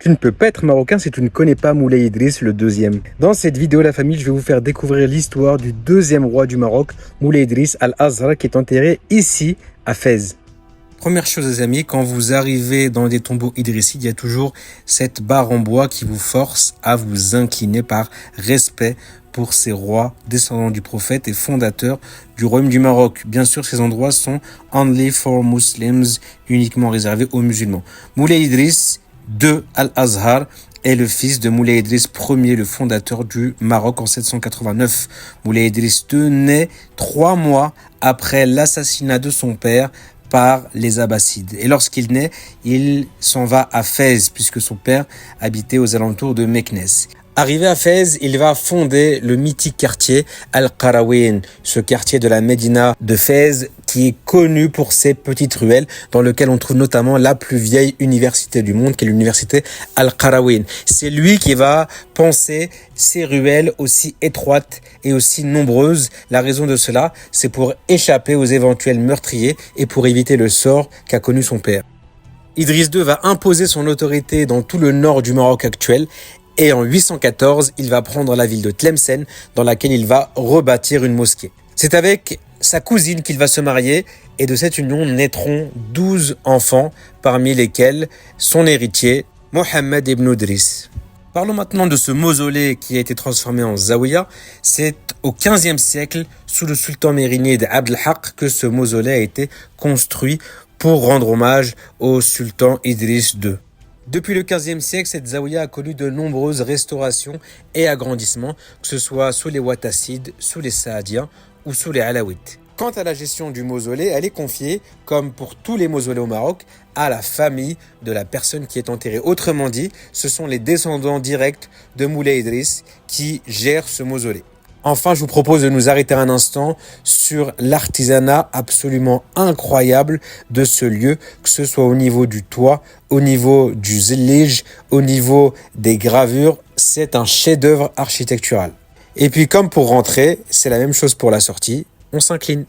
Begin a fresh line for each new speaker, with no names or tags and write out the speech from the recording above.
Tu ne peux pas être marocain si tu ne connais pas Moulay Idriss le deuxième. Dans cette vidéo, la famille, je vais vous faire découvrir l'histoire du deuxième roi du Maroc, Moulay Idriss Al-Azra, qui est enterré ici, à Fès. Première chose, les amis, quand vous arrivez dans des tombeaux idrissides, il y a toujours cette barre en bois qui vous force à vous incliner par respect pour ces rois descendants du prophète et fondateurs du royaume du Maroc. Bien sûr, ces endroits sont only for Muslims, uniquement réservés aux musulmans. Moulay Idriss II Al-Azhar est le fils de Moulay Idriss Ier, le fondateur du Maroc en 789. Moulay Idriss II naît 3 mois après l'assassinat de son père par les Abbassides. Et lorsqu'il naît, il s'en va à Fès, puisque son père habitait aux alentours de Meknès. Arrivé à Fès, il va fonder le mythique quartier Al-Qarawin, ce quartier de la Médina de Fès qui est connu pour ses petites ruelles, dans lequel on trouve notamment la plus vieille université du monde, qui est l'université Al-Qarawin. C'est lui qui va penser ces ruelles aussi étroites et aussi nombreuses. La raison de cela, c'est pour échapper aux éventuels meurtriers et pour éviter le sort qu'a connu son père. Idriss II va imposer son autorité dans tout le nord du Maroc actuel. Et en 814, il va prendre la ville de Tlemcen, dans laquelle il va rebâtir une mosquée. C'est avec sa cousine qu'il va se marier, et de cette union naîtront 12 enfants, parmi lesquels son héritier, Mohammed ibn Idriss. Parlons maintenant de ce mausolée qui a été transformé en zawiya. C'est au XVe siècle, sous le sultan mérinide Abd al-Haq, que ce mausolée a été construit pour rendre hommage au sultan Idriss II. Depuis le XVe siècle, cette zawiya a connu de nombreuses restaurations et agrandissements, que ce soit sous les Wattassides, sous les Saadiens ou sous les Alaouites. Quant à la gestion du mausolée, elle est confiée, comme pour tous les mausolées au Maroc, à la famille de la personne qui est enterrée. Autrement dit, ce sont les descendants directs de Moulay Idriss qui gèrent ce mausolée. Enfin, je vous propose de nous arrêter un instant sur l'artisanat absolument incroyable de ce lieu, que ce soit au niveau du toit, au niveau du zellij, au niveau des gravures. C'est un chef-d'œuvre architectural. Et puis, comme pour rentrer, c'est la même chose pour la sortie. On s'incline.